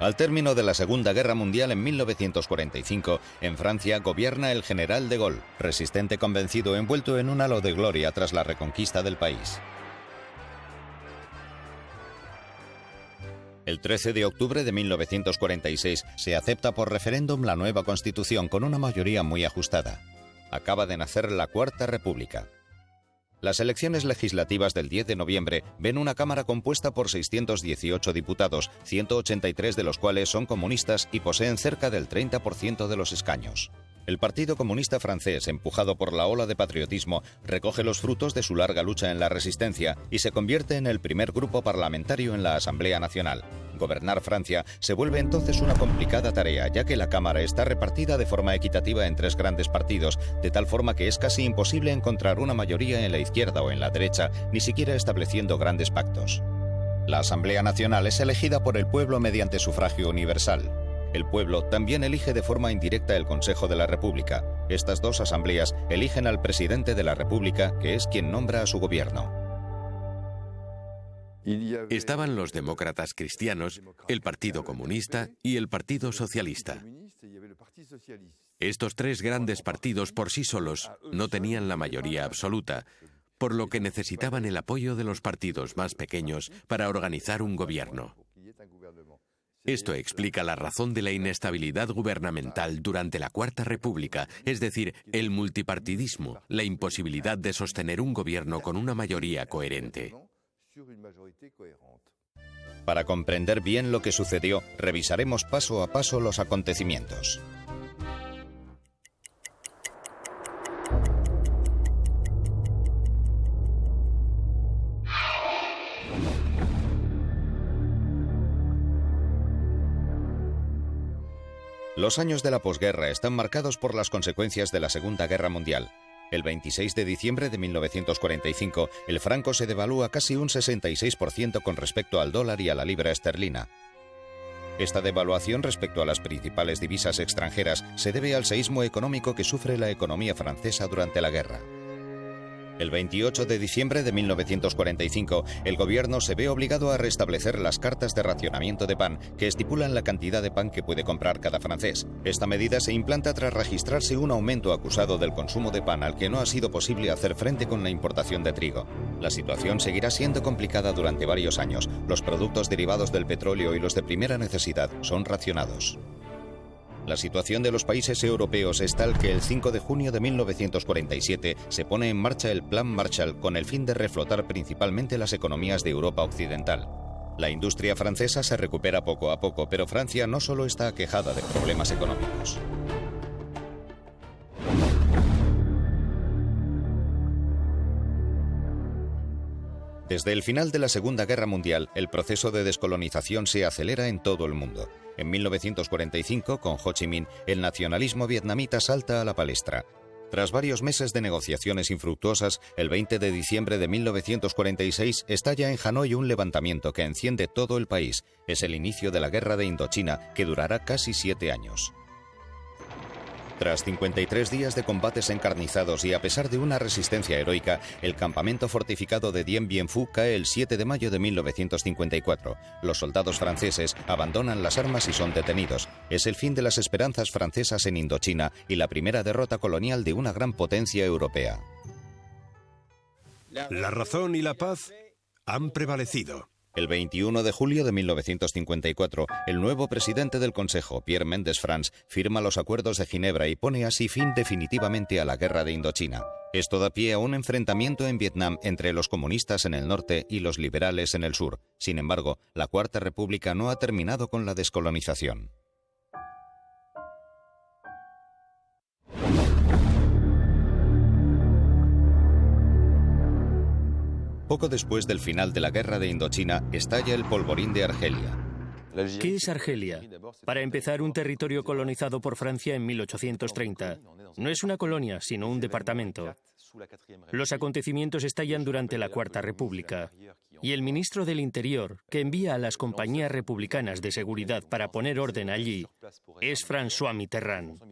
Al término de la Segunda Guerra Mundial en 1945, en Francia gobierna el general de Gaulle, resistente convencido envuelto en un halo de gloria tras la reconquista del país. El 13 de octubre de 1946 se acepta por referéndum la nueva Constitución con una mayoría muy ajustada. Acaba de nacer la Cuarta República. Las elecciones legislativas del 10 de noviembre ven una Cámara compuesta por 618 diputados, 183 de los cuales son comunistas y poseen cerca del 30% de los escaños. El Partido Comunista Francés, empujado por la ola de patriotismo, recoge los frutos de su larga lucha en la resistencia y se convierte en el primer grupo parlamentario en la Asamblea Nacional. Gobernar Francia se vuelve entonces una complicada tarea, ya que la Cámara está repartida de forma equitativa en 3 grandes partidos, de tal forma que es casi imposible encontrar una mayoría en la izquierda o en la derecha, ni siquiera estableciendo grandes pactos. La Asamblea Nacional es elegida por el pueblo mediante sufragio universal. El pueblo también elige de forma indirecta el Consejo de la República. Estas 2 asambleas eligen al presidente de la República, que es quien nombra a su gobierno. Estaban los demócratas cristianos, el Partido Comunista y el Partido Socialista. Estos 3 grandes partidos por sí solos no tenían la mayoría absoluta, por lo que necesitaban el apoyo de los partidos más pequeños para organizar un gobierno. Esto explica la razón de la inestabilidad gubernamental durante la Cuarta República, es decir, el multipartidismo, la imposibilidad de sostener un gobierno con una mayoría coherente. Para comprender bien lo que sucedió, revisaremos paso a paso los acontecimientos. Los años de la posguerra están marcados por las consecuencias de la Segunda Guerra Mundial. El 26 de diciembre de 1945, el franco se devalúa casi un 66% con respecto al dólar y a la libra esterlina. Esta devaluación respecto a las principales divisas extranjeras se debe al seísmo económico que sufre la economía francesa durante la guerra. El 28 de diciembre de 1945, el gobierno se ve obligado a restablecer las cartas de racionamiento de pan que estipulan la cantidad de pan que puede comprar cada francés. Esta medida se implanta tras registrarse un aumento acusado del consumo de pan al que no ha sido posible hacer frente con la importación de trigo. La situación seguirá siendo complicada durante varios años. Los productos derivados del petróleo y los de primera necesidad son racionados. La situación de los países europeos es tal que el 5 de junio de 1947 se pone en marcha el Plan Marshall con el fin de reflotar principalmente las economías de Europa Occidental. La industria francesa se recupera poco a poco, pero Francia no solo está aquejada de problemas económicos. Desde el final de la Segunda Guerra Mundial, el proceso de descolonización se acelera en todo el mundo. En 1945, con Ho Chi Minh, el nacionalismo vietnamita salta a la palestra. Tras varios meses de negociaciones infructuosas, el 20 de diciembre de 1946 estalla en Hanoi un levantamiento que enciende todo el país. Es el inicio de la Guerra de Indochina, que durará casi 7 años. Tras 53 días de combates encarnizados y a pesar de una resistencia heroica, el campamento fortificado de Dien Bien Phu cae el 7 de mayo de 1954. Los soldados franceses abandonan las armas y son detenidos. Es el fin de las esperanzas francesas en Indochina y la primera derrota colonial de una gran potencia europea. La razón y la paz han prevalecido. El 21 de julio de 1954, el nuevo presidente del Consejo, Pierre Mendès France, firma los Acuerdos de Ginebra y pone así fin definitivamente a la Guerra de Indochina. Esto da pie a un enfrentamiento en Vietnam entre los comunistas en el norte y los liberales en el sur. Sin embargo, la Cuarta República no ha terminado con la descolonización. Poco después del final de la Guerra de Indochina, estalla el polvorín de Argelia. ¿Qué es Argelia? Para empezar, un territorio colonizado por Francia en 1830. No es una colonia, sino un departamento. Los acontecimientos estallan durante la Cuarta República. Y el ministro del Interior, que envía a las compañías republicanas de seguridad para poner orden allí, es François Mitterrand.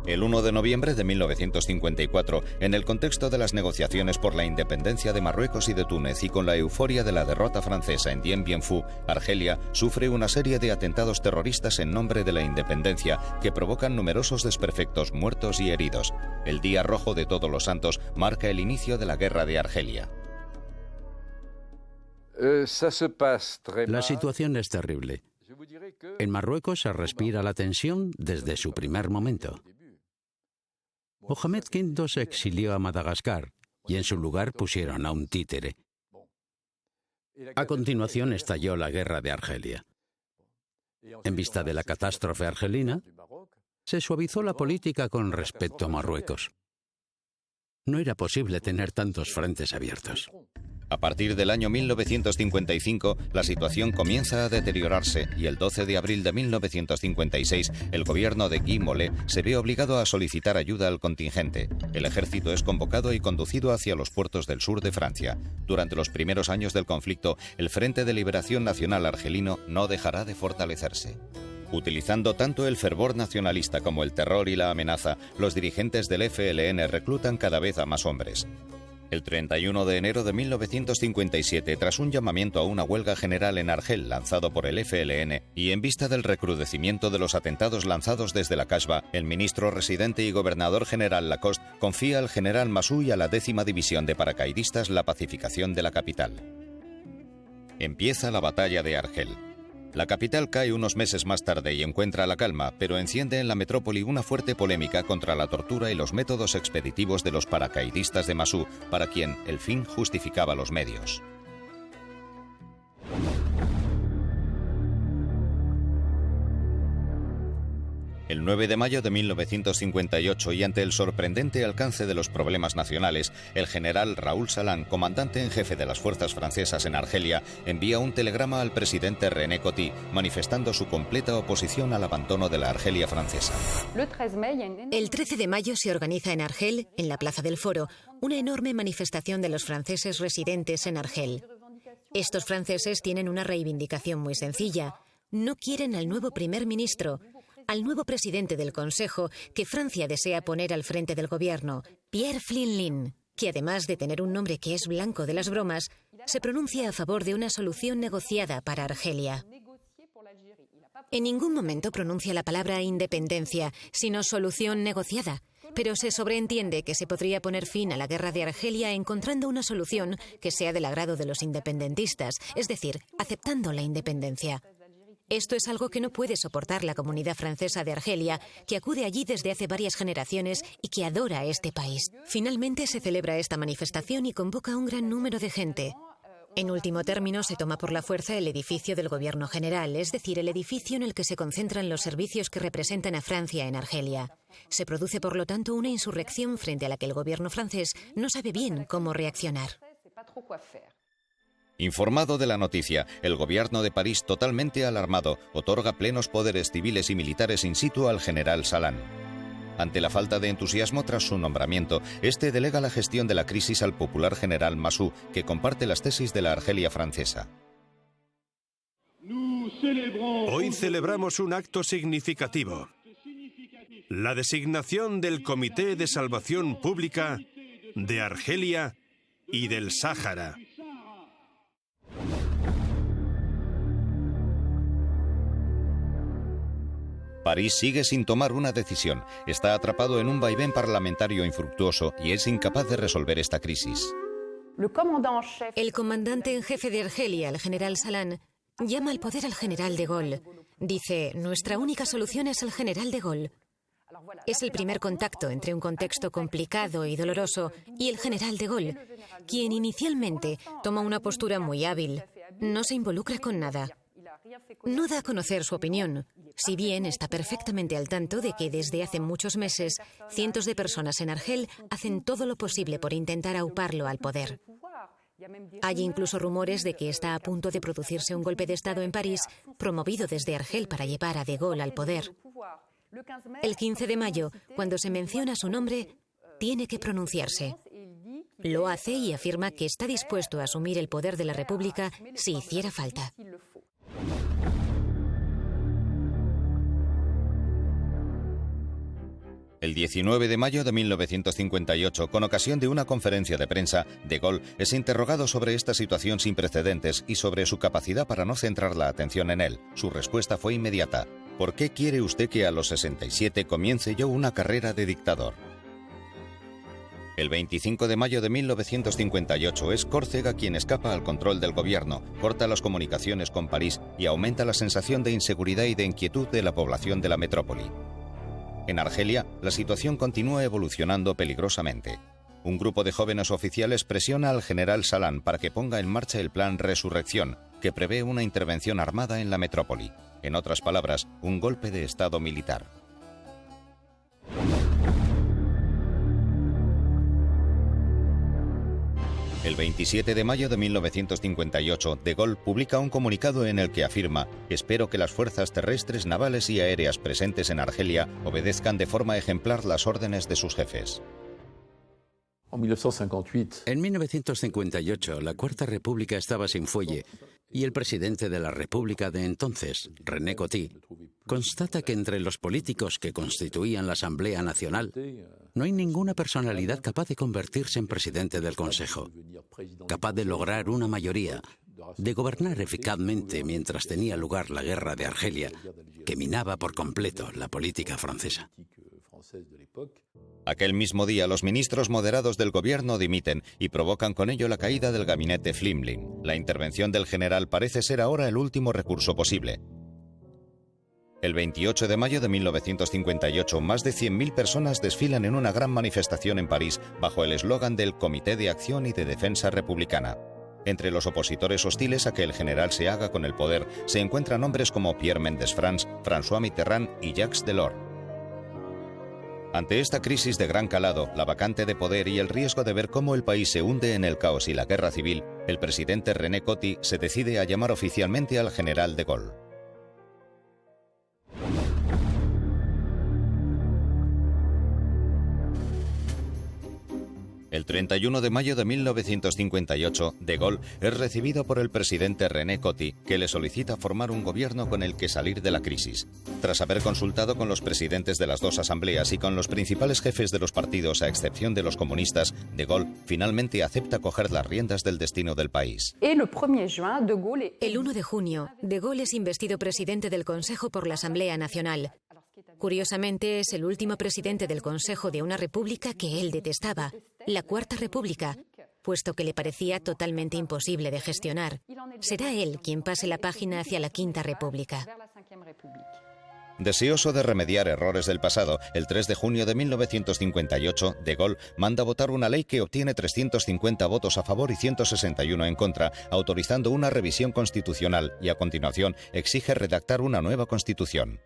El 1 de noviembre de 1954, en el contexto de las negociaciones por la independencia de Marruecos y de Túnez y con la euforia de la derrota francesa en Dien Bien Phu, Argelia sufre una serie de atentados terroristas en nombre de la independencia que provocan numerosos desperfectos, muertos y heridos. El Día Rojo de Todos los Santos marca el inicio de la Guerra de Argelia. La situación es terrible. En Marruecos se respira la tensión desde su primer momento. Mohamed V se exilió a Madagascar y en su lugar pusieron a un títere. A continuación estalló la Guerra de Argelia. En vista de la catástrofe argelina, se suavizó la política con respecto a Marruecos. No era posible tener tantos frentes abiertos. A partir del año 1955, la situación comienza a deteriorarse y el 12 de abril de 1956, el gobierno de Guy Mollet se ve obligado a solicitar ayuda al contingente. El ejército es convocado y conducido hacia los puertos del sur de Francia. Durante los primeros años del conflicto, el Frente de Liberación Nacional argelino no dejará de fortalecerse. Utilizando tanto el fervor nacionalista como el terror y la amenaza, los dirigentes del FLN reclutan cada vez a más hombres. El 31 de enero de 1957, tras un llamamiento a una huelga general en Argel lanzado por el FLN y en vista del recrudecimiento de los atentados lanzados desde la Kasbah, el ministro residente y gobernador general Lacoste confía al general Massu y a la 10ª División de Paracaidistas la pacificación de la capital. Empieza la batalla de Argel. La capital cae unos meses más tarde y encuentra la calma, pero enciende en la metrópoli una fuerte polémica contra la tortura y los métodos expeditivos de los paracaidistas de Massu, para quien el fin justificaba los medios. El 9 de mayo de 1958, y ante el sorprendente alcance de los problemas nacionales, el general Raoul Salan, comandante en jefe de las fuerzas francesas en Argelia, envía un telegrama al presidente René Coty, manifestando su completa oposición al abandono de la Argelia francesa. El 13 de mayo se organiza en Argel, en la Plaza del Foro, una enorme manifestación de los franceses residentes en Argel. Estos franceses tienen una reivindicación muy sencilla. No quieren al nuevo primer ministro, al nuevo presidente del Consejo que Francia desea poner al frente del gobierno, Pierre Flinlin, que además de tener un nombre que es blanco de las bromas, se pronuncia a favor de una solución negociada para Argelia. En ningún momento pronuncia la palabra independencia, sino solución negociada, pero se sobreentiende que se podría poner fin a la guerra de Argelia encontrando una solución que sea del agrado de los independentistas, es decir, aceptando la independencia. Esto es algo que no puede soportar la comunidad francesa de Argelia, que acude allí desde hace varias generaciones y que adora este país. Finalmente se celebra esta manifestación y convoca a un gran número de gente. En último término, se toma por la fuerza el edificio del Gobierno General, es decir, el edificio en el que se concentran los servicios que representan a Francia en Argelia. Se produce, por lo tanto, una insurrección frente a la que el gobierno francés no sabe bien cómo reaccionar. Informado de la noticia, el gobierno de París, totalmente alarmado, otorga plenos poderes civiles y militares in situ al general Salan. Ante la falta de entusiasmo tras su nombramiento, este delega la gestión de la crisis al popular general Massu, que comparte las tesis de la Argelia francesa. Hoy celebramos un acto significativo: la designación del Comité de Salvación Pública de Argelia y del Sáhara. París sigue sin tomar una decisión, está atrapado en un vaivén parlamentario infructuoso y es incapaz de resolver esta crisis. El comandante en jefe de Argelia, el general Salan, llama al poder al general de Gaulle. Dice, nuestra única solución es el general de Gaulle. Es el primer contacto entre un contexto complicado y doloroso y el general de Gaulle, quien inicialmente toma una postura muy hábil. No se involucra con nada. No da a conocer su opinión, si bien está perfectamente al tanto de que desde hace muchos meses cientos de personas en Argel hacen todo lo posible por intentar auparlo al poder. Hay incluso rumores de que está a punto de producirse un golpe de Estado en París, promovido desde Argel para llevar a De Gaulle al poder. El 15 de mayo, cuando se menciona su nombre, tiene que pronunciarse. Lo hace y afirma que está dispuesto a asumir el poder de la República si hiciera falta. El 19 de mayo de 1958, con ocasión de una conferencia de prensa, de Gaulle es interrogado sobre esta situación sin precedentes y sobre su capacidad para no centrar la atención en él. Su respuesta fue inmediata. ¿Por qué quiere usted que a los 67 comience yo una carrera de dictador? El 25 de mayo de 1958 es Córcega quien escapa al control del gobierno, corta las comunicaciones con París y aumenta la sensación de inseguridad y de inquietud de la población de la metrópoli. En Argelia, la situación continúa evolucionando peligrosamente. Un grupo de jóvenes oficiales presiona al general Salan para que ponga en marcha el plan Resurrección, que prevé una intervención armada en la metrópoli. En otras palabras, un golpe de estado militar. El 27 de mayo de 1958, de Gaulle publica un comunicado en el que afirma: «Espero que las fuerzas terrestres, navales y aéreas presentes en Argelia obedezcan de forma ejemplar las órdenes de sus jefes». En 1958, la Cuarta República estaba sin fuelle y el presidente de la República de entonces, René Coty, constata que entre los políticos que constituían la Asamblea Nacional no hay ninguna personalidad capaz de convertirse en presidente del Consejo, capaz de lograr una mayoría, de gobernar eficazmente mientras tenía lugar la guerra de Argelia, que minaba por completo la política francesa. Aquel mismo día, los ministros moderados del gobierno dimiten y provocan con ello la caída del gabinete Flimling. La intervención del general parece ser ahora el último recurso posible. El 28 de mayo de 1958, más de 100.000 personas desfilan en una gran manifestación en París bajo el eslogan del Comité de Acción y de Defensa Republicana. Entre los opositores hostiles a que el general se haga con el poder se encuentran hombres como Pierre Mendès France, François Mitterrand y Jacques Delors. Ante esta crisis de gran calado, la vacante de poder y el riesgo de ver cómo el país se hunde en el caos y la guerra civil, el presidente René Coty se decide a llamar oficialmente al general de Gaulle. El 31 de mayo de 1958, de Gaulle es recibido por el presidente René Coty, que le solicita formar un gobierno con el que salir de la crisis. Tras haber consultado con los presidentes de las dos asambleas y con los principales jefes de los partidos, a excepción de los comunistas, de Gaulle finalmente acepta coger las riendas del destino del país. El 1 de junio, de Gaulle es investido presidente del Consejo por la Asamblea Nacional. Curiosamente, es el último presidente del Consejo de una república que él detestaba, la Cuarta República, puesto que le parecía totalmente imposible de gestionar. Será él quien pase la página hacia la Quinta República. Deseoso de remediar errores del pasado, el 3 de junio de 1958, de Gaulle manda votar una ley que obtiene 350 votos a favor y 161 en contra, autorizando una revisión constitucional y, a continuación, exige redactar una nueva constitución.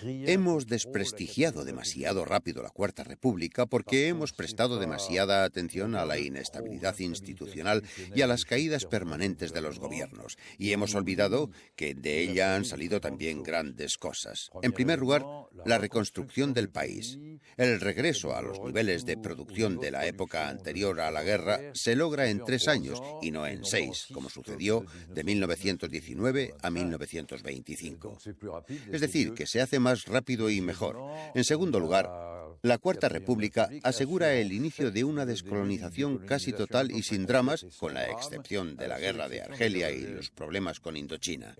Hemos desprestigiado demasiado rápido la Cuarta República porque hemos prestado demasiada atención a la inestabilidad institucional y a las caídas permanentes de los gobiernos, y hemos olvidado que de ella han salido también grandes cosas. En primer lugar, la reconstrucción del país. El regreso a los niveles de producción de la época anterior a la guerra se logra en 3 años y no en 6, como sucedió de 1919 a 1925. Es decir, que se hace más rápido y mejor. En segundo lugar, la Cuarta República asegura el inicio de una descolonización casi total y sin dramas, con la excepción de la guerra de Argelia y los problemas con Indochina.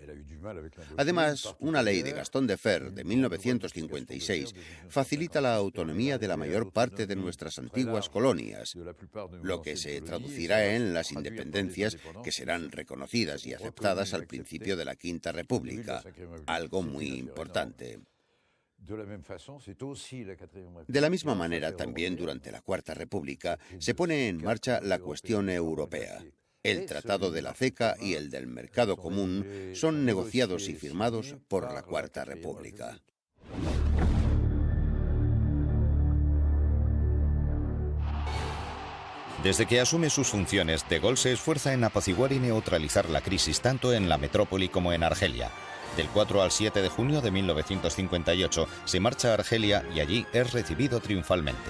Además, una ley de Gaston Defferre de 1956 facilita la autonomía de la mayor parte de nuestras antiguas colonias, lo que se traducirá en las independencias que serán reconocidas y aceptadas al principio de la Quinta República, algo muy importante. De la misma manera, también durante la Cuarta República se pone en marcha la cuestión europea. El Tratado de la CECA y el del Mercado Común son negociados y firmados por la Cuarta República. Desde que asume sus funciones, de Gaulle se esfuerza en apaciguar y neutralizar la crisis tanto en la metrópoli como en Argelia. Del 4 al 7 de junio de 1958 se marcha a Argelia y allí es recibido triunfalmente.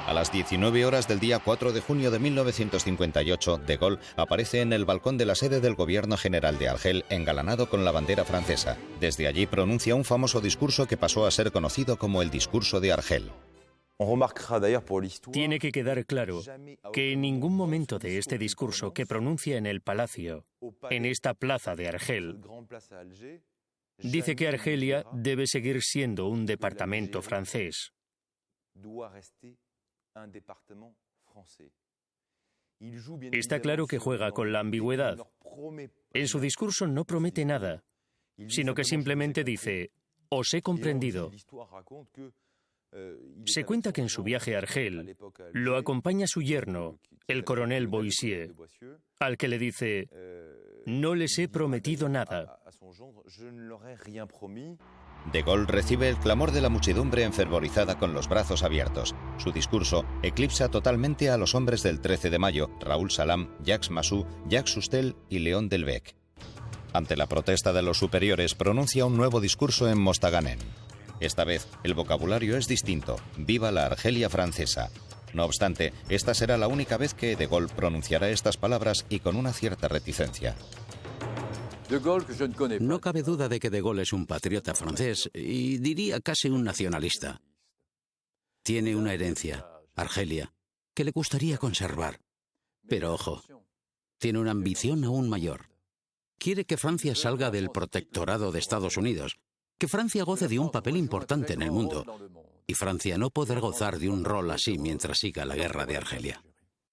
A las 19 horas del día 4 de junio de 1958, de Gaulle aparece en el balcón de la sede del Gobierno General de Argel, engalanado con la bandera francesa. Desde allí pronuncia un famoso discurso que pasó a ser conocido como el Discurso de Argel. Tiene que quedar claro que en ningún momento de este discurso que pronuncia en el Palacio, en esta plaza de Argel, dice que Argelia debe seguir siendo un departamento francés. Está claro que juega con la ambigüedad. En su discurso no promete nada, sino que simplemente dice: os he comprendido. Se cuenta que en su viaje a Argel lo acompaña su yerno, el coronel Boissier, al que le dice: no les he prometido nada. De Gaulle recibe el clamor de la muchedumbre enfervorizada con los brazos abiertos. Su discurso eclipsa totalmente a los hombres del 13 de mayo, Raoul Salam, Jacques Massou, Jacques Soustelle y Léon Delbecq. Ante la protesta de los superiores, pronuncia un nuevo discurso en Mostaganem. Esta vez, el vocabulario es distinto: viva la Argelia francesa. No obstante, esta será la única vez que de Gaulle pronunciará estas palabras, y con una cierta reticencia. No cabe duda de que de Gaulle es un patriota francés y diría casi un nacionalista. Tiene una herencia, Argelia, que le gustaría conservar. Pero ojo, tiene una ambición aún mayor. Quiere que Francia salga del protectorado de Estados Unidos, que Francia goce de un papel importante en el mundo, y Francia no podrá gozar de un rol así mientras siga la guerra de Argelia.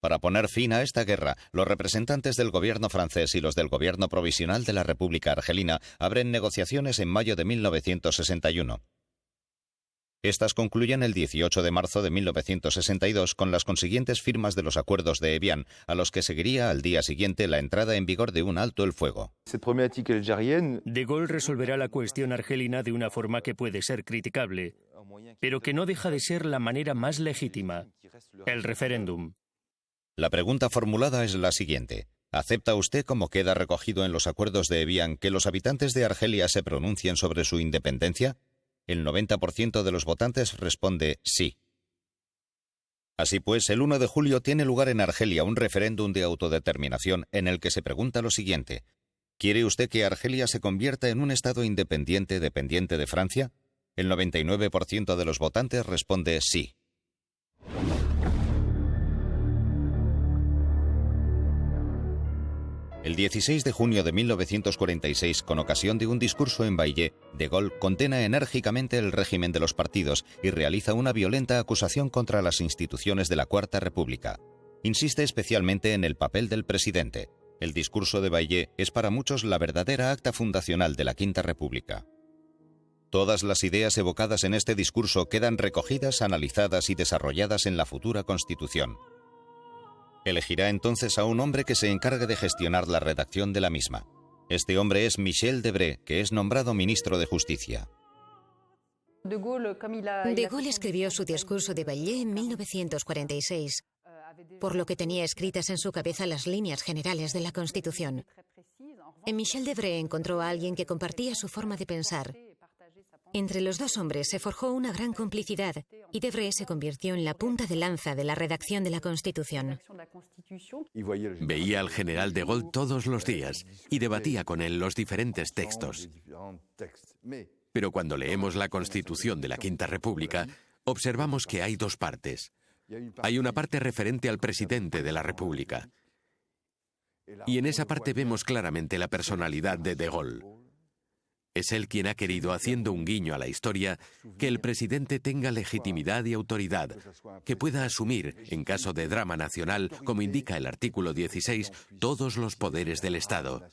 Para poner fin a esta guerra, los representantes del gobierno francés y los del gobierno provisional de la República Argelina abren negociaciones en mayo de 1961. Estas concluyen el 18 de marzo de 1962 con las consiguientes firmas de los acuerdos de Évian, a los que seguiría al día siguiente la entrada en vigor de un alto el fuego. De Gaulle resolverá la cuestión argelina de una forma que puede ser criticable, pero que no deja de ser la manera más legítima: el referéndum. La pregunta formulada es la siguiente: ¿acepta usted, como queda recogido en los acuerdos de Évian, que los habitantes de Argelia se pronuncien sobre su independencia? El 90% de los votantes responde sí. Así pues, el 1 de julio tiene lugar en Argelia un referéndum de autodeterminación en el que se pregunta lo siguiente: ¿quiere usted que Argelia se convierta en un estado independiente dependiente de Francia? El 99% de los votantes responde sí. El 16 de junio de 1946, con ocasión de un discurso en Baillet, de Gaulle condena enérgicamente el régimen de los partidos y realiza una violenta acusación contra las instituciones de la Cuarta República. Insiste especialmente en el papel del presidente. El discurso de Baillet es para muchos la verdadera acta fundacional de la Quinta República. Todas las ideas evocadas en este discurso quedan recogidas, analizadas y desarrolladas en la futura Constitución. Elegirá entonces a un hombre que se encargue de gestionar la redacción de la misma. Este hombre es Michel Debré, que es nombrado ministro de Justicia. De Gaulle escribió su discurso de Baillet en 1946, por lo que tenía escritas en su cabeza las líneas generales de la Constitución. En Michel Debré encontró a alguien que compartía su forma de pensar. Entre los dos hombres se forjó una gran complicidad y Debré se convirtió en la punta de lanza de la redacción de la Constitución. Veía al general de Gaulle todos los días y debatía con él los diferentes textos. Pero cuando leemos la Constitución de la Quinta República, observamos que hay dos partes. Hay una parte referente al presidente de la República. Y en esa parte vemos claramente la personalidad de Gaulle. Es él quien ha querido, haciendo un guiño a la historia, que el presidente tenga legitimidad y autoridad, que pueda asumir, en caso de drama nacional, como indica el artículo 16, todos los poderes del Estado.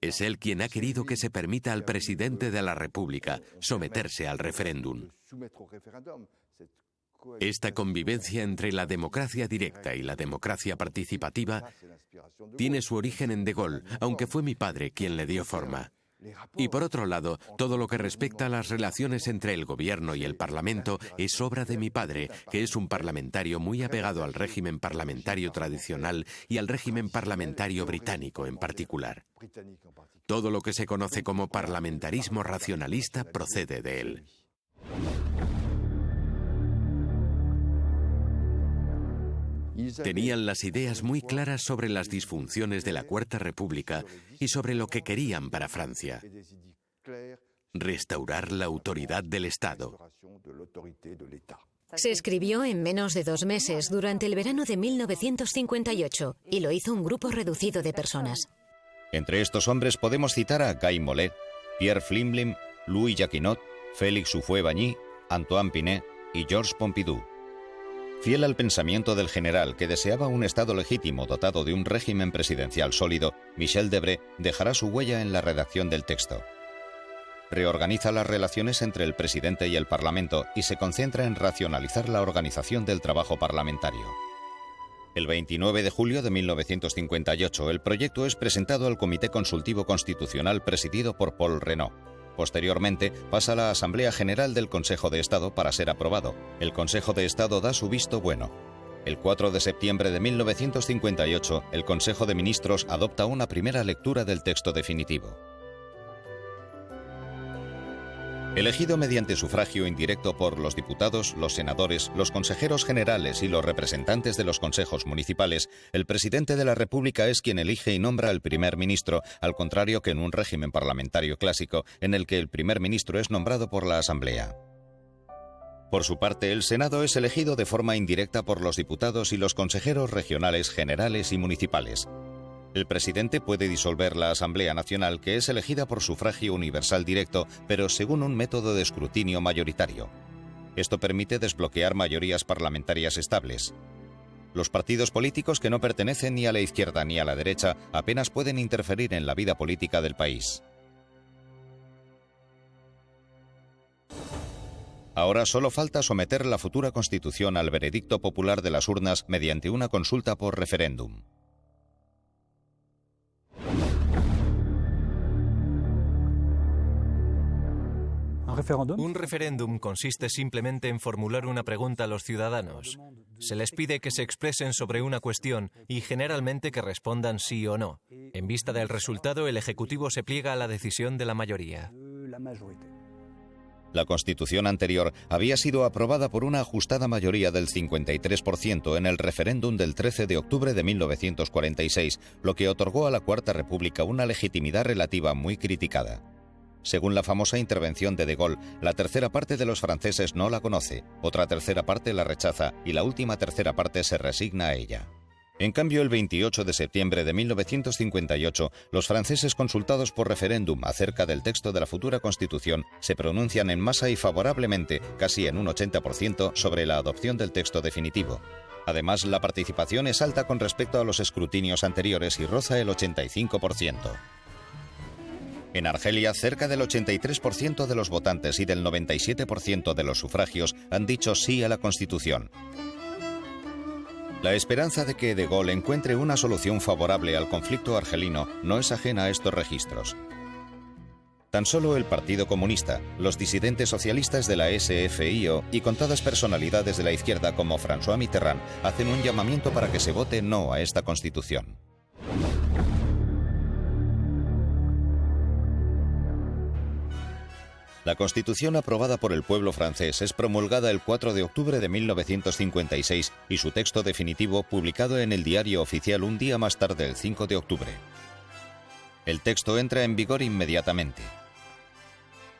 Es él quien ha querido que se permita al presidente de la República someterse al referéndum. Esta convivencia entre la democracia directa y la democracia participativa tiene su origen en de Gaulle, aunque fue mi padre quien le dio forma. Y por otro lado, todo lo que respecta a las relaciones entre el gobierno y el parlamento es obra de mi padre, que es un parlamentario muy apegado al régimen parlamentario tradicional y al régimen parlamentario británico en particular. Todo lo que se conoce como parlamentarismo racionalista procede de él. Tenían las ideas muy claras sobre las disfunciones de la Cuarta República y sobre lo que querían para Francia. Restaurar la autoridad del Estado. Se escribió en menos de 2 meses durante el verano de 1958 y lo hizo un grupo reducido de personas. Entre estos hombres podemos citar a Guy Mollet, Pierre Flimlim, Louis Jacquinot, Félix Houphouët-Boigny, Antoine Pinet y Georges Pompidou. Fiel al pensamiento del general que deseaba un Estado legítimo dotado de un régimen presidencial sólido, Michel Debré dejará su huella en la redacción del texto. Reorganiza las relaciones entre el presidente y el Parlamento y se concentra en racionalizar la organización del trabajo parlamentario. El 29 de julio de 1958, el proyecto es presentado al Comité Consultivo Constitucional presidido por Paul Reynaud. Posteriormente, pasa a la Asamblea General del Consejo de Estado para ser aprobado. El Consejo de Estado da su visto bueno. El 4 de septiembre de 1958, el Consejo de Ministros adopta una primera lectura del texto definitivo. Elegido mediante sufragio indirecto por los diputados, los senadores, los consejeros generales y los representantes de los consejos municipales, el presidente de la República es quien elige y nombra al primer ministro, al contrario que en un régimen parlamentario clásico, en el que el primer ministro es nombrado por la Asamblea. Por su parte, el Senado es elegido de forma indirecta por los diputados y los consejeros regionales, generales y municipales. El presidente puede disolver la Asamblea Nacional, que es elegida por sufragio universal directo, pero según un método de escrutinio mayoritario. Esto permite desbloquear mayorías parlamentarias estables. Los partidos políticos que no pertenecen ni a la izquierda ni a la derecha apenas pueden interferir en la vida política del país. Ahora solo falta someter la futura Constitución al veredicto popular de las urnas mediante una consulta por referéndum. Un referéndum consiste simplemente en formular una pregunta a los ciudadanos. Se les pide que se expresen sobre una cuestión y generalmente que respondan sí o no. En vista del resultado, el Ejecutivo se pliega a la decisión de la mayoría. La Constitución anterior había sido aprobada por una ajustada mayoría del 53% en el referéndum del 13 de octubre de 1946, lo que otorgó a la Cuarta República una legitimidad relativa muy criticada. Según la famosa intervención de Gaulle, la tercera parte de los franceses no la conoce, otra tercera parte la rechaza y la última tercera parte se resigna a ella. En cambio, el 28 de septiembre de 1958, los franceses consultados por referéndum acerca del texto de la futura Constitución se pronuncian en masa y favorablemente, casi en un 80%, sobre la adopción del texto definitivo. Además, la participación es alta con respecto a los escrutinios anteriores y roza el 85%. En Argelia, cerca del 83% de los votantes y del 97% de los sufragios han dicho sí a la Constitución. La esperanza de que De Gaulle encuentre una solución favorable al conflicto argelino no es ajena a estos registros. Tan solo el Partido Comunista, los disidentes socialistas de la SFIO y contadas personalidades de la izquierda como François Mitterrand hacen un llamamiento para que se vote no a esta Constitución. La Constitución aprobada por el pueblo francés es promulgada el 4 de octubre de 1956 y su texto definitivo publicado en el Diario Oficial un día más tarde, el 5 de octubre. El texto entra en vigor inmediatamente.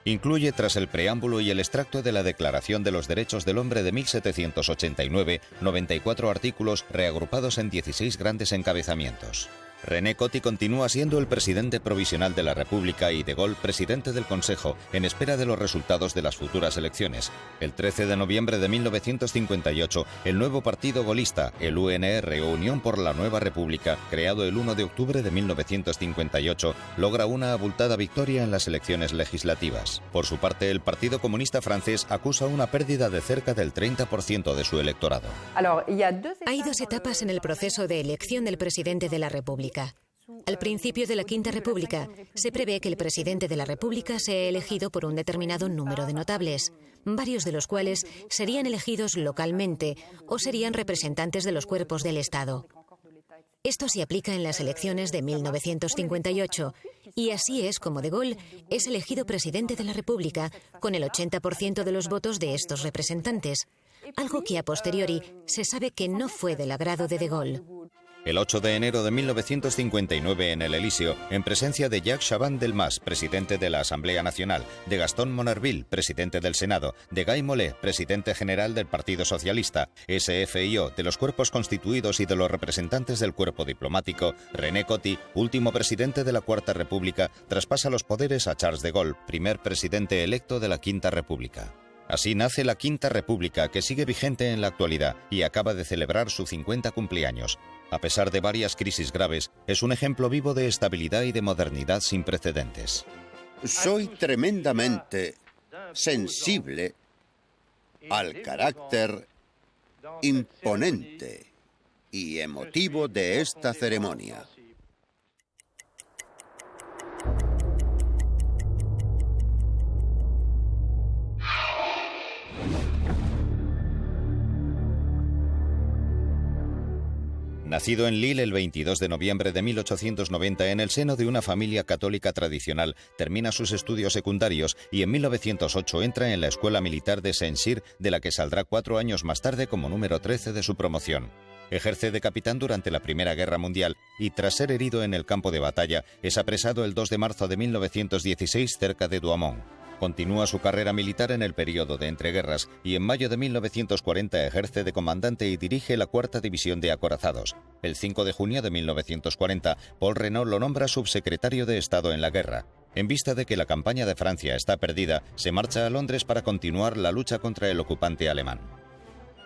Incluye, tras el preámbulo y el extracto de la Declaración de los Derechos del Hombre de 1789, 94 artículos reagrupados en 16 grandes encabezamientos. René Coty continúa siendo el presidente provisional de la República y De Gaulle presidente del Consejo, en espera de los resultados de las futuras elecciones. El 13 de noviembre de 1958, el nuevo partido gaullista, el UNR o Unión por la Nueva República, creado el 1 de octubre de 1958, logra una abultada victoria en las elecciones legislativas. Por su parte, el Partido Comunista francés acusa una pérdida de cerca del 30% de su electorado. Hay 2 etapas en el proceso de elección del presidente de la República. Al principio de la Quinta República, se prevé que el presidente de la República sea elegido por un determinado número de notables, varios de los cuales serían elegidos localmente o serían representantes de los cuerpos del Estado. Esto se aplica en las elecciones de 1958, y así es como De Gaulle es elegido presidente de la República con el 80% de los votos de estos representantes, algo que a posteriori se sabe que no fue del agrado de Gaulle. El 8 de enero de 1959 en el Elíseo, en presencia de Jacques Chaban-Delmas, presidente de la Asamblea Nacional, de Gaston Monnerville, presidente del Senado, de Guy Mollet, presidente general del Partido Socialista, SFIO, de los cuerpos constituidos y de los representantes del cuerpo diplomático, René Coty, último presidente de la Cuarta República, traspasa los poderes a Charles de Gaulle, primer presidente electo de la Quinta República. Así nace la Quinta República, que sigue vigente en la actualidad y acaba de celebrar su 50 cumpleaños. A pesar de varias crisis graves, es un ejemplo vivo de estabilidad y de modernidad sin precedentes. Soy tremendamente sensible al carácter imponente y emotivo de esta ceremonia. Nacido en Lille el 22 de noviembre de 1890 en el seno de una familia católica tradicional, termina sus estudios secundarios y en 1908 entra en la Escuela Militar de Saint-Cyr, de la que saldrá 4 años más tarde como número 13 de su promoción. Ejerce de capitán durante la Primera Guerra Mundial y, tras ser herido en el campo de batalla, es apresado el 2 de marzo de 1916 cerca de Douaumont. Continúa su carrera militar en el período de entreguerras y en mayo de 1940 ejerce de comandante y dirige la Cuarta División de Acorazados. El 5 de junio de 1940, Paul Renault lo nombra subsecretario de Estado en la guerra. En vista de que la campaña de Francia está perdida, se marcha a Londres para continuar la lucha contra el ocupante alemán.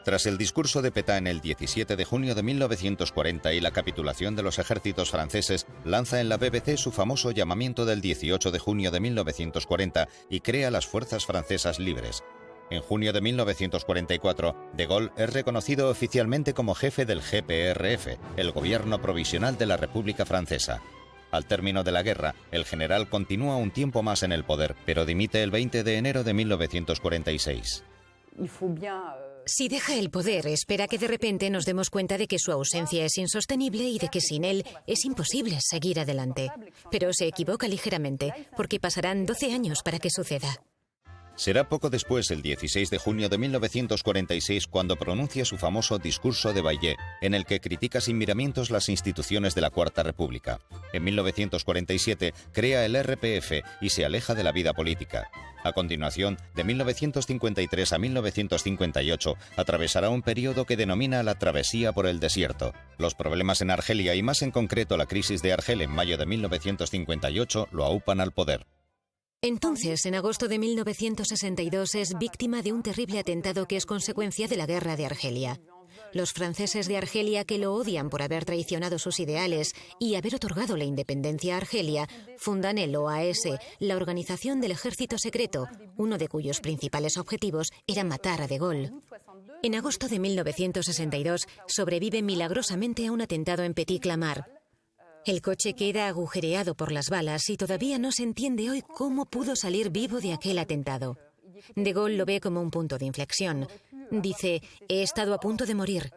Tras el discurso de Pétain el 17 de junio de 1940 y la capitulación de los ejércitos franceses, lanza en la BBC su famoso llamamiento del 18 de junio de 1940 y crea las Fuerzas Francesas Libres. En junio de 1944, de Gaulle es reconocido oficialmente como jefe del GPRF, el gobierno provisional de la República Francesa. Al término de la guerra, el general continúa un tiempo más en el poder, pero dimite el 20 de enero de 1946. Si deja el poder, espera que de repente nos demos cuenta de que su ausencia es insostenible y de que sin él es imposible seguir adelante. Pero se equivoca ligeramente, porque pasarán 12 años para que suceda. Será poco después, el 16 de junio de 1946, cuando pronuncia su famoso discurso de Bayeux, en el que critica sin miramientos las instituciones de la Cuarta República. En 1947 crea el RPF y se aleja de la vida política. A continuación, de 1953 a 1958, atravesará un periodo que denomina la travesía por el desierto. Los problemas en Argelia y más en concreto la crisis de Argel en mayo de 1958 lo aupan al poder. Entonces, en agosto de 1962, es víctima de un terrible atentado que es consecuencia de la guerra de Argelia. Los franceses de Argelia, que lo odian por haber traicionado sus ideales y haber otorgado la independencia a Argelia, fundan el OAS, la organización del ejército secreto, uno de cuyos principales objetivos era matar a de Gaulle. En agosto de 1962, sobrevive milagrosamente a un atentado en Petit-Clamart. El coche queda agujereado por las balas y todavía no se entiende hoy cómo pudo salir vivo de aquel atentado. De Gaulle lo ve como un punto de inflexión. Dice: he estado a punto de morir.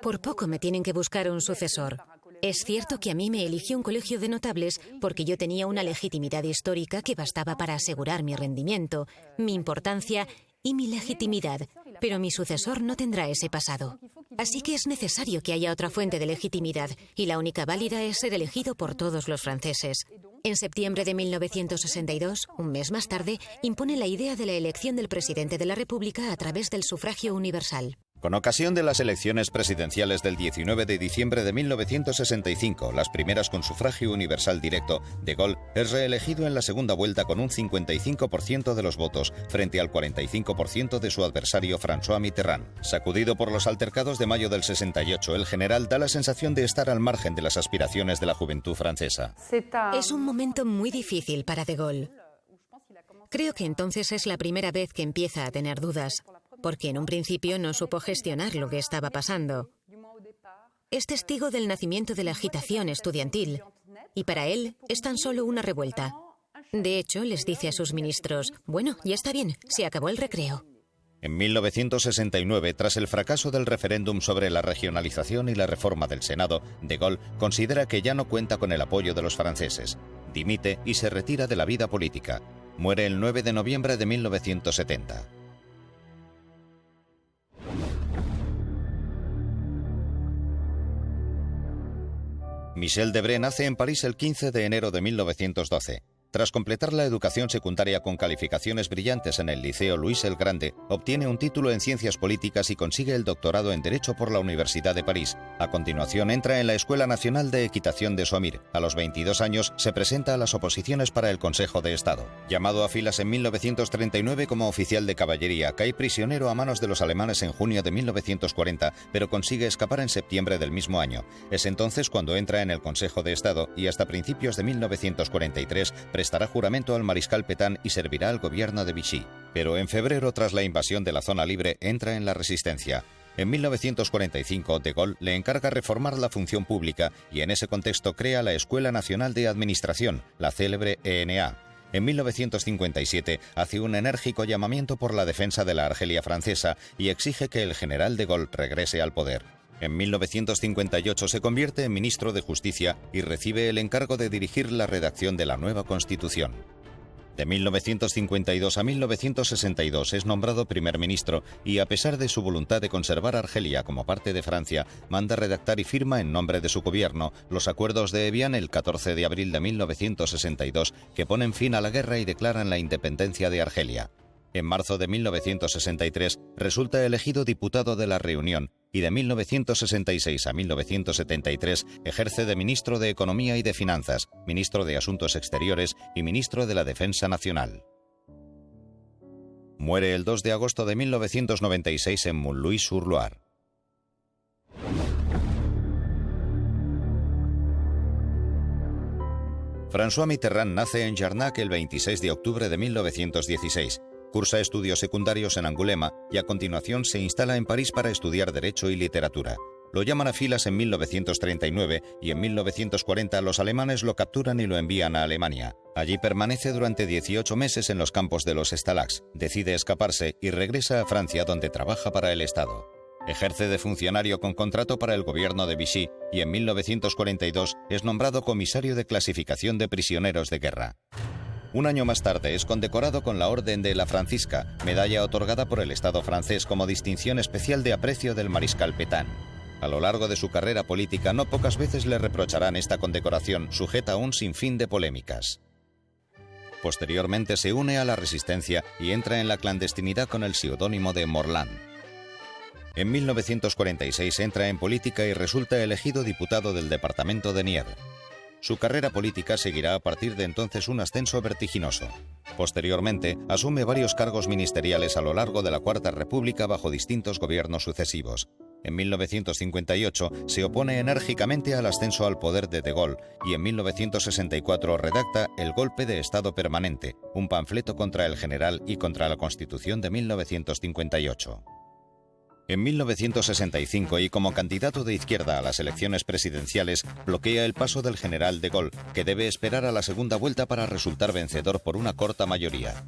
Por poco me tienen que buscar un sucesor. Es cierto que a mí me eligió un colegio de notables porque yo tenía una legitimidad histórica que bastaba para asegurar mi rendimiento, mi importancia y mi legitimidad, pero mi sucesor no tendrá ese pasado. Así que es necesario que haya otra fuente de legitimidad, y la única válida es ser elegido por todos los franceses. En septiembre de 1962, un mes más tarde, impone la idea de la elección del presidente de la República a través del sufragio universal. Con ocasión de las elecciones presidenciales del 19 de diciembre de 1965, las primeras con sufragio universal directo, de Gaulle es reelegido en la segunda vuelta con un 55% de los votos, frente al 45% de su adversario François Mitterrand. Sacudido por los altercados de mayo del 68, el general da la sensación de estar al margen de las aspiraciones de la juventud francesa. Es un momento muy difícil para de Gaulle. Creo que entonces es la primera vez que empieza a tener dudas, porque en un principio no supo gestionar lo que estaba pasando. Es testigo del nacimiento de la agitación estudiantil, y para él es tan solo una revuelta. De hecho, les dice a sus ministros: bueno, ya está bien, se acabó el recreo. En 1969, tras el fracaso del referéndum sobre la regionalización y la reforma del Senado, de Gaulle considera que ya no cuenta con el apoyo de los franceses. Dimite y se retira de la vida política. Muere el 9 de noviembre de 1970. Michel Debré nace en París el 15 de enero de 1912. Tras completar la educación secundaria con calificaciones brillantes en el Liceo Louis el Grande, obtiene un título en Ciencias Políticas y consigue el doctorado en Derecho por la Universidad de París. A continuación entra en la Escuela Nacional de Equitación de Saumur. A los 22 años se presenta a las oposiciones para el Consejo de Estado. Llamado a filas en 1939 como oficial de caballería, cae prisionero a manos de los alemanes en junio de 1940, pero consigue escapar en septiembre del mismo año. Es entonces cuando entra en el Consejo de Estado y hasta principios de 1943 prestará juramento al mariscal Pétain y servirá al gobierno de Vichy. Pero en febrero, tras la invasión de la zona libre, entra en la resistencia. En 1945, de Gaulle le encarga reformar la función pública y en ese contexto crea la Escuela Nacional de Administración, la célebre ENA. En 1957 hace un enérgico llamamiento por la defensa de la Argelia francesa y exige que el general de Gaulle regrese al poder. En 1958 se convierte en ministro de Justicia y recibe el encargo de dirigir la redacción de la nueva Constitución. De 1952 a 1962 es nombrado primer ministro y, a pesar de su voluntad de conservar Argelia como parte de Francia, manda redactar y firma en nombre de su gobierno los acuerdos de Évian el 14 de abril de 1962 que ponen fin a la guerra y declaran la independencia de Argelia. En marzo de 1963 resulta elegido diputado de la Reunión y de 1966 a 1973 ejerce de ministro de Economía y de Finanzas, ministro de Asuntos Exteriores y ministro de la Defensa Nacional. Muere el 2 de agosto de 1996 en Montlouis-sur-Loire. François Mitterrand nace en Jarnac el 26 de octubre de 1916. Cursa estudios secundarios en Angulema y a continuación se instala en París para estudiar Derecho y Literatura. Lo llaman a filas en 1939 y en 1940 los alemanes lo capturan y lo envían a Alemania. Allí permanece durante 18 meses en los campos de los Stalags, decide escaparse y regresa a Francia donde trabaja para el Estado. Ejerce de funcionario con contrato para el gobierno de Vichy y en 1942 es nombrado comisario de clasificación de prisioneros de guerra. Un año más tarde es condecorado con la Orden de la Francisca, medalla otorgada por el Estado francés como distinción especial de aprecio del mariscal Pétain. A lo largo de su carrera política no pocas veces le reprocharán esta condecoración, sujeta a un sinfín de polémicas. Posteriormente se une a la resistencia y entra en la clandestinidad con el seudónimo de Morland. En 1946 entra en política y resulta elegido diputado del departamento de Nièvre. Su carrera política seguirá a partir de entonces un ascenso vertiginoso. Posteriormente, asume varios cargos ministeriales a lo largo de la Cuarta República bajo distintos gobiernos sucesivos. En 1958 se opone enérgicamente al ascenso al poder de Gaulle y en 1964 redacta El golpe de Estado permanente, un panfleto contra el general y contra la Constitución de 1958. En 1965, y como candidato de izquierda a las elecciones presidenciales, bloquea el paso del general de Gaulle, que debe esperar a la segunda vuelta para resultar vencedor por una corta mayoría.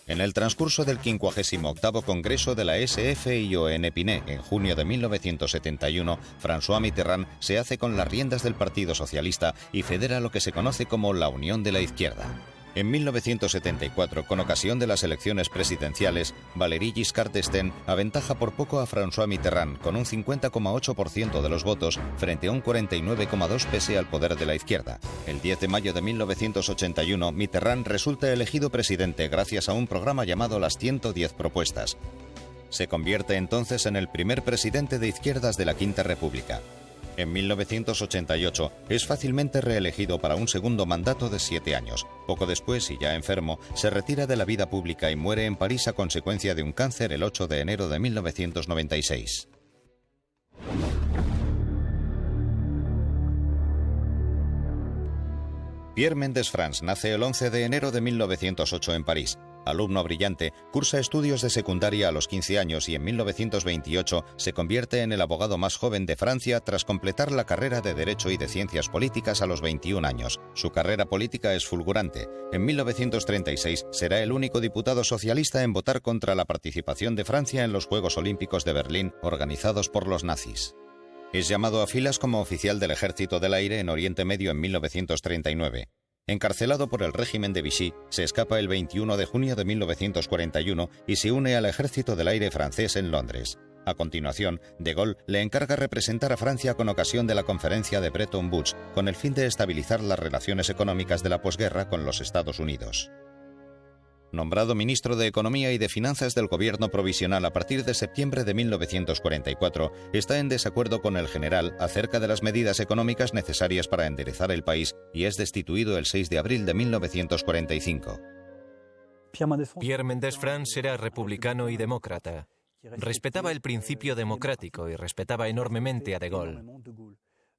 En el transcurso del 58º Congreso de la SFIO en Épinay, en junio de 1971, François Mitterrand se hace con las riendas del Partido Socialista y federa lo que se conoce como la Unión de la Izquierda. En 1974, con ocasión de las elecciones presidenciales, Valéry Giscard d'Estaing aventaja por poco a François Mitterrand con un 50,8% de los votos frente a un 49,2% pese al poder de la izquierda. El 10 de mayo de 1981, Mitterrand resulta elegido presidente gracias a un programa llamado Las 110 Propuestas. Se convierte entonces en el primer presidente de izquierdas de la Quinta República. En 1988 es fácilmente reelegido para un segundo mandato de 7 años. Poco después, y ya enfermo, se retira de la vida pública y muere en París a consecuencia de un cáncer el 8 de enero de 1996. Pierre Mendès France nace el 11 de enero de 1908 en París. Alumno brillante, cursa estudios de secundaria a los 15 años y en 1928 se convierte en el abogado más joven de Francia tras completar la carrera de Derecho y de Ciencias Políticas a los 21 años. Su carrera política es fulgurante. En 1936 será el único diputado socialista en votar contra la participación de Francia en los Juegos Olímpicos de Berlín organizados por los nazis. Es llamado a filas como oficial del Ejército del Aire en Oriente Medio en 1939. Encarcelado por el régimen de Vichy, se escapa el 21 de junio de 1941 y se une al Ejército del Aire francés en Londres. A continuación, de Gaulle le encarga representar a Francia con ocasión de la conferencia de Bretton Woods, con el fin de estabilizar las relaciones económicas de la posguerra con los Estados Unidos. Nombrado ministro de Economía y de Finanzas del gobierno provisional a partir de septiembre de 1944, está en desacuerdo con el general acerca de las medidas económicas necesarias para enderezar el país y es destituido el 6 de abril de 1945. Pierre Mendès France era republicano y demócrata. Respetaba el principio democrático y respetaba enormemente a de Gaulle.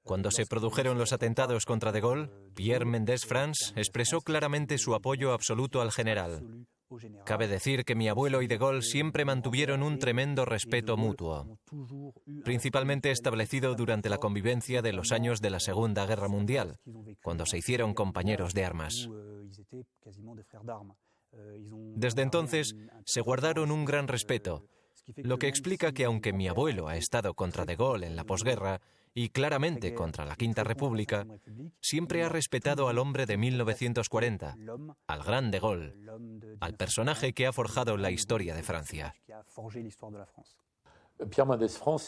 Cuando se produjeron los atentados contra de Gaulle, Pierre Mendès France expresó claramente su apoyo absoluto al general. Cabe decir que mi abuelo y de Gaulle siempre mantuvieron un tremendo respeto mutuo, principalmente establecido durante la convivencia de los años de la Segunda Guerra Mundial, cuando se hicieron compañeros de armas. Desde entonces se guardaron un gran respeto, lo que explica que aunque mi abuelo ha estado contra de Gaulle en la posguerra y claramente contra la Quinta República, siempre ha respetado al hombre de 1940, al gran de Gaulle, al personaje que ha forjado la historia de Francia.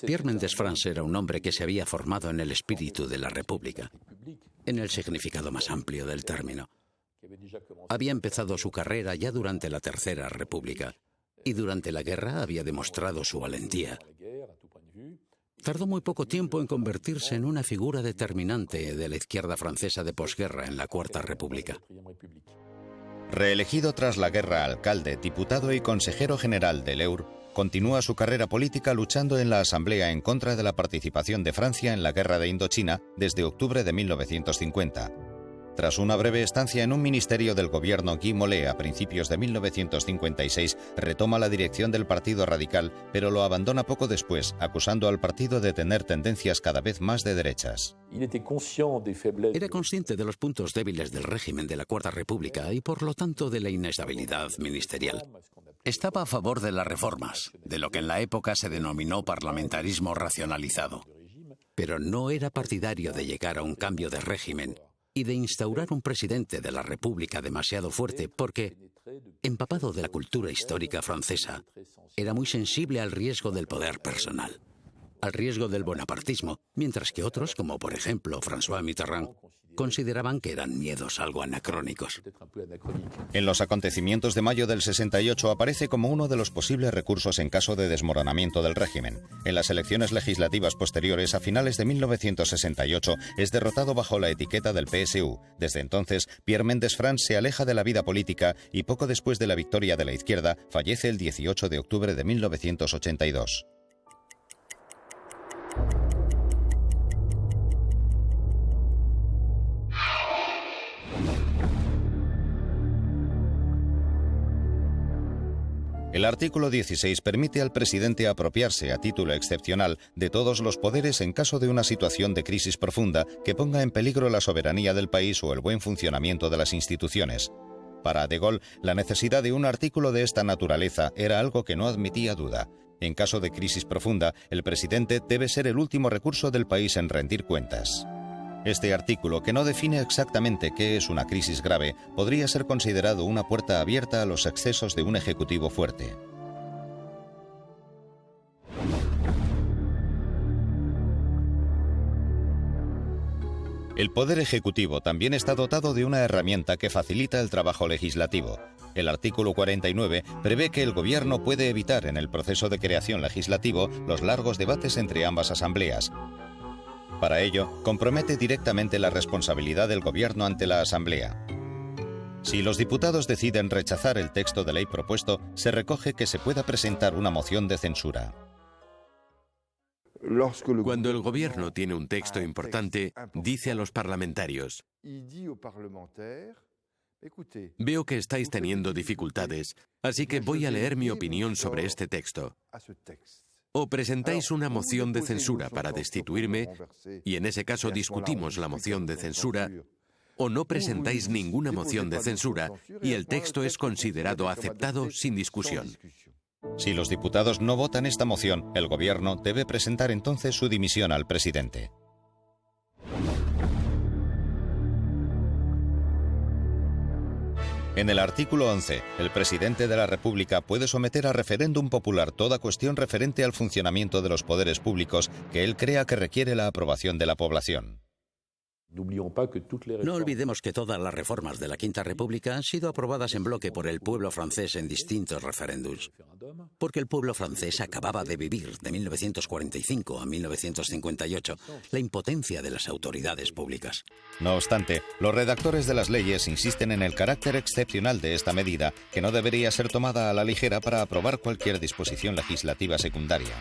Pierre Mendès France era un hombre que se había formado en el espíritu de la República, en el significado más amplio del término. Había empezado su carrera ya durante la Tercera República y durante la guerra había demostrado su valentía. Tardó muy poco tiempo en convertirse en una figura determinante de la izquierda francesa de posguerra en la Cuarta República. Reelegido tras la guerra alcalde, diputado y consejero general del EUR, continúa su carrera política luchando en la Asamblea en contra de la participación de Francia en la Guerra de Indochina desde octubre de 1950. Tras una breve estancia en un ministerio del gobierno Guy Mollet a principios de 1956, retoma la dirección del Partido Radical, pero lo abandona poco después, acusando al partido de tener tendencias cada vez más de derechas. Era consciente de los puntos débiles del régimen de la Cuarta República y, por lo tanto, de la inestabilidad ministerial. Estaba a favor de las reformas, de lo que en la época se denominó parlamentarismo racionalizado. Pero no era partidario de llegar a un cambio de régimen y de instaurar un presidente de la República demasiado fuerte porque, empapado de la cultura histórica francesa, era muy sensible al riesgo del poder personal, al riesgo del bonapartismo, mientras que otros, como por ejemplo François Mitterrand, consideraban que eran miedos algo anacrónicos. En los acontecimientos de mayo del 68 aparece como uno de los posibles recursos en caso de desmoronamiento del régimen. En las elecciones legislativas posteriores, a finales de 1968, es derrotado bajo la etiqueta del PSU. Desde entonces, Pierre Mendès France se aleja de la vida política y poco después de la victoria de la izquierda, fallece el 18 de octubre de 1982. El artículo 16 permite al presidente apropiarse a título excepcional de todos los poderes en caso de una situación de crisis profunda que ponga en peligro la soberanía del país o el buen funcionamiento de las instituciones. Para de Gaulle, la necesidad de un artículo de esta naturaleza era algo que no admitía duda. En caso de crisis profunda, el presidente debe ser el último recurso del país en rendir cuentas. Este artículo, que no define exactamente qué es una crisis grave, podría ser considerado una puerta abierta a los excesos de un ejecutivo fuerte. El Poder Ejecutivo también está dotado de una herramienta que facilita el trabajo legislativo. El artículo 49 prevé que el Gobierno puede evitar en el proceso de creación legislativo los largos debates entre ambas asambleas. Para ello, compromete directamente la responsabilidad del Gobierno ante la Asamblea. Si los diputados deciden rechazar el texto de ley propuesto, se recoge que se pueda presentar una moción de censura. Cuando el gobierno tiene un texto importante, dice a los parlamentarios: veo que estáis teniendo dificultades, así que voy a leer mi opinión sobre este texto. O presentáis una moción de censura para destituirme, y en ese caso discutimos la moción de censura, o no presentáis ninguna moción de censura y el texto es considerado aceptado sin discusión. Si los diputados no votan esta moción, el Gobierno debe presentar entonces su dimisión al presidente. En el artículo 11, el presidente de la República puede someter a referéndum popular toda cuestión referente al funcionamiento de los poderes públicos que él crea que requiere la aprobación de la población. No olvidemos que todas las reformas de la Quinta República han sido aprobadas en bloque por el pueblo francés en distintos referéndums, porque el pueblo francés acababa de vivir, de 1945 a 1958, la impotencia de las autoridades públicas. No obstante, los redactores de las leyes insisten en el carácter excepcional de esta medida, que no debería ser tomada a la ligera para aprobar cualquier disposición legislativa secundaria.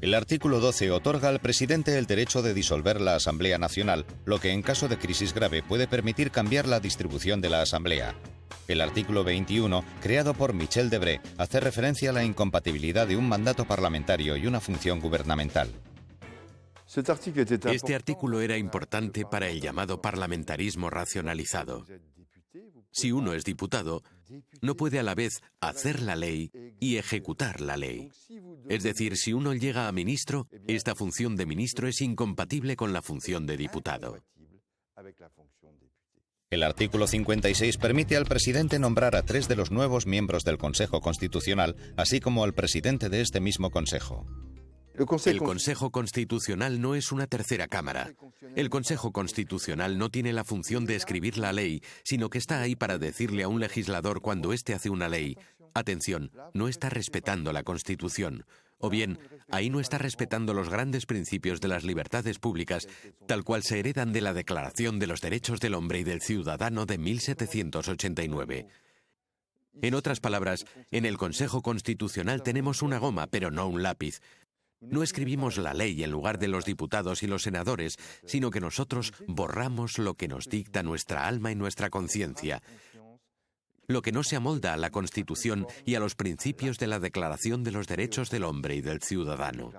El artículo 12 otorga al presidente el derecho de disolver la Asamblea Nacional, lo que en caso de crisis grave puede permitir cambiar la distribución de la Asamblea. El artículo 21, creado por Michel Debré, hace referencia a la incompatibilidad de un mandato parlamentario y una función gubernamental. Este artículo era importante para el llamado parlamentarismo racionalizado. Si uno es diputado, no puede a la vez hacer la ley y ejecutar la ley. Es decir, si uno llega a ministro, esta función de ministro es incompatible con la función de diputado. El artículo 56 permite al presidente nombrar a 3 de los nuevos miembros del Consejo Constitucional, así como al presidente de este mismo Consejo. El Consejo Constitucional no es una tercera cámara. El Consejo Constitucional no tiene la función de escribir la ley, sino que está ahí para decirle a un legislador cuando éste hace una ley: atención, no está respetando la Constitución. O bien, ahí no está respetando los grandes principios de las libertades públicas, tal cual se heredan de la Declaración de los Derechos del Hombre y del Ciudadano de 1789. En otras palabras, en el Consejo Constitucional tenemos una goma, pero no un lápiz. No escribimos la ley en lugar de los diputados y los senadores, sino que nosotros borramos lo que nos dicta nuestra alma y nuestra conciencia, lo que no se amolda a la Constitución y a los principios de la Declaración de los Derechos del Hombre y del Ciudadano.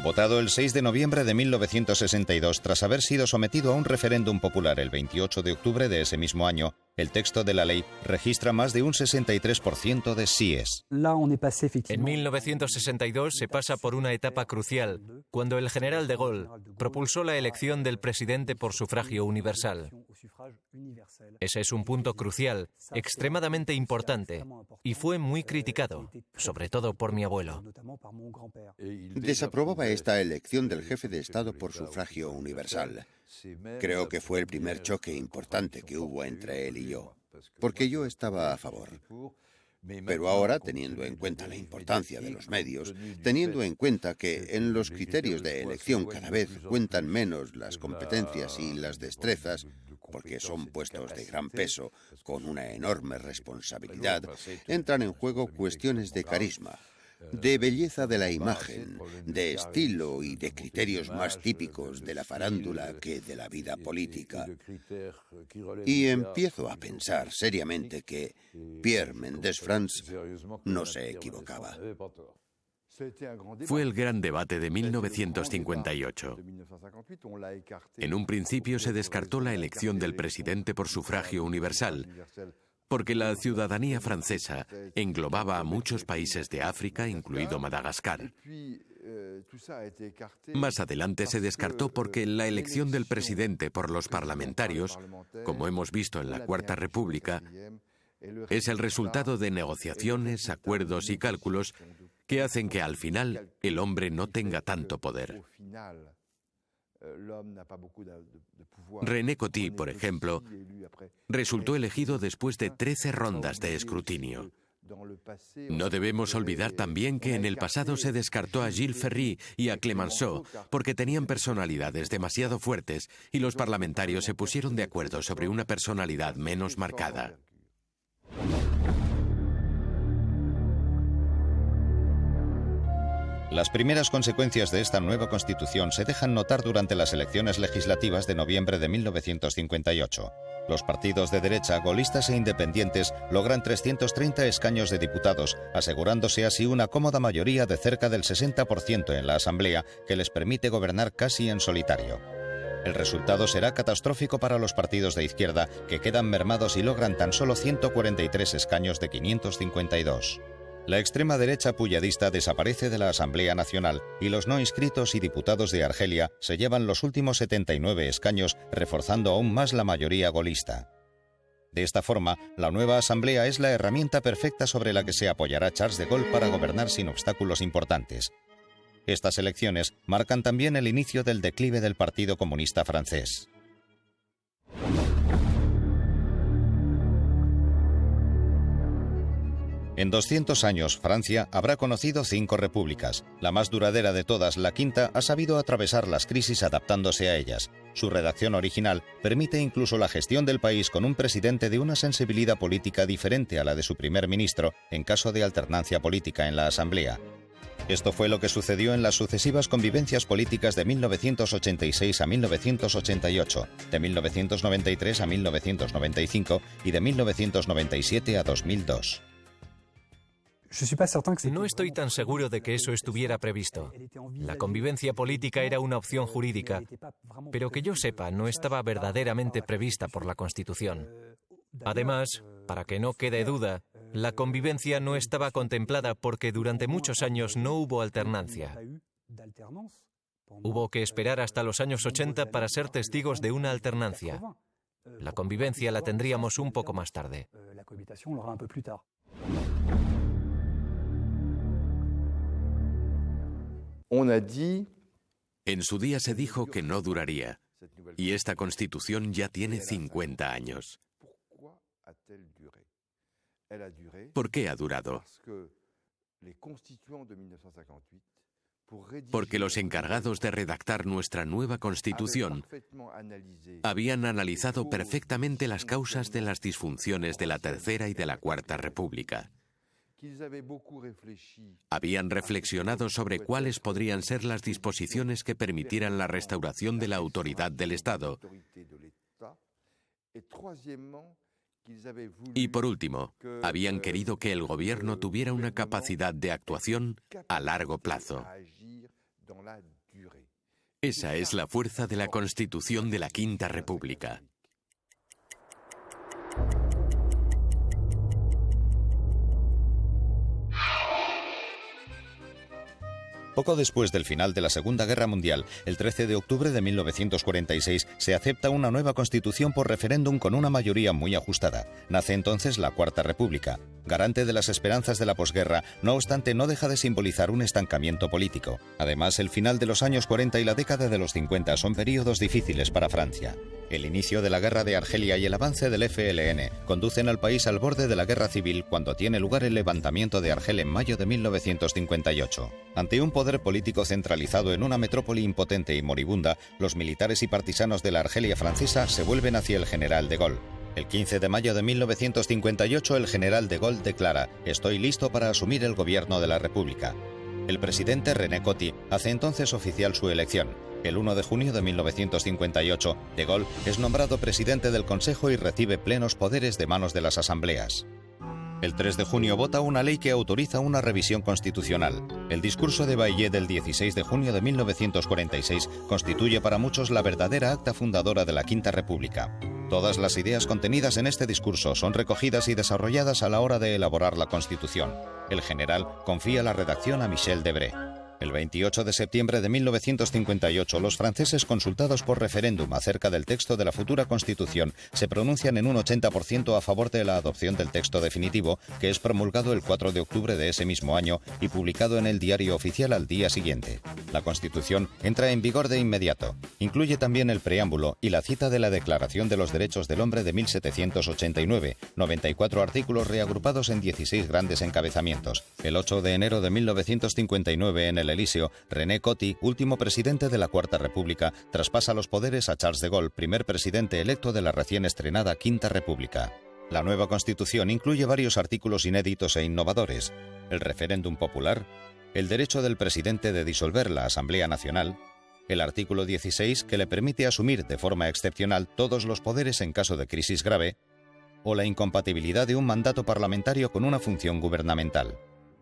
Votado el 6 de noviembre de 1962, tras haber sido sometido a un referéndum popular el 28 de octubre de ese mismo año, el texto de la ley registra más de un 63% de síes. En 1962 se pasa por una etapa crucial, cuando el general de Gaulle propulsó la elección del presidente por sufragio universal. Ese es un punto crucial, extremadamente importante, y fue muy criticado, sobre todo por mi abuelo. Desaprobaba esta elección del jefe de Estado por sufragio universal. Creo que fue el primer choque importante que hubo entre él y yo, porque yo estaba a favor. Pero ahora, teniendo en cuenta la importancia de los medios, teniendo en cuenta que en los criterios de elección cada vez cuentan menos las competencias y las destrezas, porque son puestos de gran peso, con una enorme responsabilidad, entran en juego cuestiones de carisma, de belleza de la imagen, de estilo y de criterios más típicos de la farándula que de la vida política. Y empiezo a pensar seriamente que Pierre Mendès France no se equivocaba. Fue el gran debate de 1958. En un principio se descartó la elección del presidente por sufragio universal, porque la ciudadanía francesa englobaba a muchos países de África, incluido Madagascar. Más adelante se descartó porque la elección del presidente por los parlamentarios, como hemos visto en la Cuarta República, es el resultado de negociaciones, acuerdos y cálculos que hacen que al final el hombre no tenga tanto poder. René Coty, por ejemplo, resultó elegido después de 13 rondas de escrutinio. No debemos olvidar también que en el pasado se descartó a Gilles Ferry y a Clemenceau porque tenían personalidades demasiado fuertes y los parlamentarios se pusieron de acuerdo sobre una personalidad menos marcada. Las primeras consecuencias de esta nueva constitución se dejan notar durante las elecciones legislativas de noviembre de 1958. Los partidos de derecha, gaullistas e independientes, logran 330 escaños de diputados, asegurándose así una cómoda mayoría de cerca del 60% en la Asamblea, que les permite gobernar casi en solitario. El resultado será catastrófico para los partidos de izquierda, que quedan mermados y logran tan solo 143 escaños de 552. La extrema derecha puyadista desaparece de la Asamblea Nacional y los no inscritos y diputados de Argelia se llevan los últimos 79 escaños, reforzando aún más la mayoría golista. De esta forma, la nueva Asamblea es la herramienta perfecta sobre la que se apoyará Charles de Gaulle para gobernar sin obstáculos importantes. Estas elecciones marcan también el inicio del declive del Partido Comunista francés. En 200 años, Francia habrá conocido 5 repúblicas. La más duradera de todas, la quinta, ha sabido atravesar las crisis adaptándose a ellas. Su redacción original permite incluso la gestión del país con un presidente de una sensibilidad política diferente a la de su primer ministro en caso de alternancia política en la Asamblea. Esto fue lo que sucedió en las sucesivas convivencias políticas de 1986 a 1988, de 1993 a 1995 y de 1997 a 2002. No estoy tan seguro de que eso estuviera previsto. La convivencia política era una opción jurídica, pero que yo sepa, no estaba verdaderamente prevista por la Constitución. Además, para que no quede duda, la convivencia no estaba contemplada porque durante muchos años no hubo alternancia. Hubo que esperar hasta los años 80 para ser testigos de una alternancia. La convivencia la tendríamos un poco más tarde. En su día se dijo que no duraría, y esta Constitución ya tiene 50 años. ¿Por qué ha durado? Porque los encargados de redactar nuestra nueva Constitución habían analizado perfectamente las causas de las disfunciones de la Tercera y de la Cuarta República. Habían reflexionado sobre cuáles podrían ser las disposiciones que permitieran la restauración de la autoridad del Estado. Y por último, habían querido que el gobierno tuviera una capacidad de actuación a largo plazo. Esa es la fuerza de la Constitución de la Quinta República. Poco después del final de la Segunda Guerra Mundial, el 13 de octubre de 1946, se acepta una nueva constitución por referéndum con una mayoría muy ajustada. Nace entonces la Cuarta República. Garante de las esperanzas de la posguerra, no obstante, no deja de simbolizar un estancamiento político. Además, el final de los años 40 y la década de los 50 son períodos difíciles para Francia. El inicio de la guerra de Argelia y el avance del FLN conducen al país al borde de la guerra civil cuando tiene lugar el levantamiento de Argel en mayo de 1958. Ante un poder político centralizado en una metrópoli impotente y moribunda, los militares y partisanos de la Argelia francesa se vuelven hacia el general de Gaulle. El 15 de mayo de 1958, el general de Gaulle declara: «Estoy listo para asumir el gobierno de la República». El presidente René Coty hace entonces oficial su elección. El 1 de junio de 1958, de Gaulle es nombrado presidente del Consejo y recibe plenos poderes de manos de las asambleas. El 3 de junio vota una ley que autoriza una revisión constitucional. El discurso de Baillet del 16 de junio de 1946 constituye para muchos la verdadera acta fundadora de la Quinta República. Todas las ideas contenidas en este discurso son recogidas y desarrolladas a la hora de elaborar la Constitución. El general confía la redacción a Michel Debré. El 28 de septiembre de 1958, los franceses consultados por referéndum acerca del texto de la futura Constitución se pronuncian en un 80% a favor de la adopción del texto definitivo, que es promulgado el 4 de octubre de ese mismo año y publicado en el Diario Oficial al día siguiente. La Constitución entra en vigor de inmediato. Incluye también el preámbulo y la cita de la Declaración de los Derechos del Hombre de 1789, 94 artículos reagrupados en 16 grandes encabezamientos. El 8 de enero de 1959, en el Elíseo, René Coty, último presidente de la Cuarta República, traspasa los poderes a Charles de Gaulle, primer presidente electo de la recién estrenada Quinta República. La nueva Constitución incluye varios artículos inéditos e innovadores: el referéndum popular, el derecho del presidente de disolver la Asamblea Nacional, el artículo 16 que le permite asumir de forma excepcional todos los poderes en caso de crisis grave, o la incompatibilidad de un mandato parlamentario con una función gubernamental.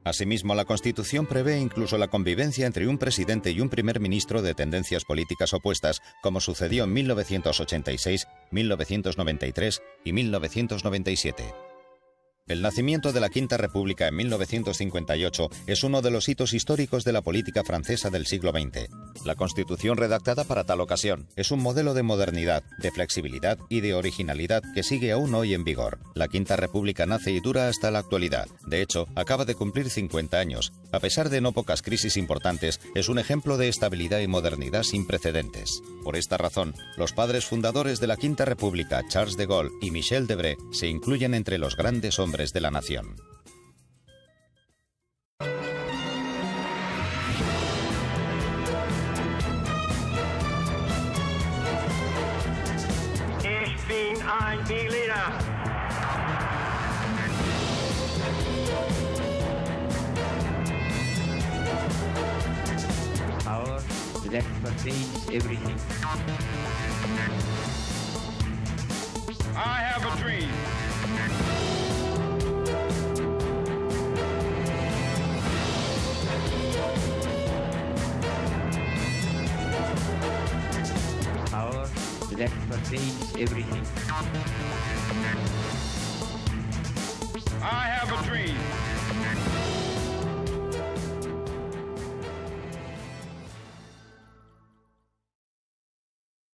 Asimismo, la Constitución prevé incluso la convivencia entre un presidente y un primer ministro de tendencias políticas opuestas, como sucedió en 1986, 1993 y 1997. El nacimiento de la Quinta República en 1958 es uno de los hitos históricos de la política francesa del siglo XX. La Constitución redactada para tal ocasión es un modelo de modernidad, de flexibilidad y de originalidad que sigue aún hoy en vigor. La Quinta República nace y dura hasta la actualidad. De hecho, acaba de cumplir 50 años. A pesar de no pocas crisis importantes, es un ejemplo de estabilidad y modernidad sin precedentes. Por esta razón, los padres fundadores de la Quinta República, Charles de Gaulle y Michel Debré, se incluyen entre los grandes hombres de la nación. Ich bin ein Berliner. Power that pertains everything. I have a dream. Power that pertains everything. I have a dream.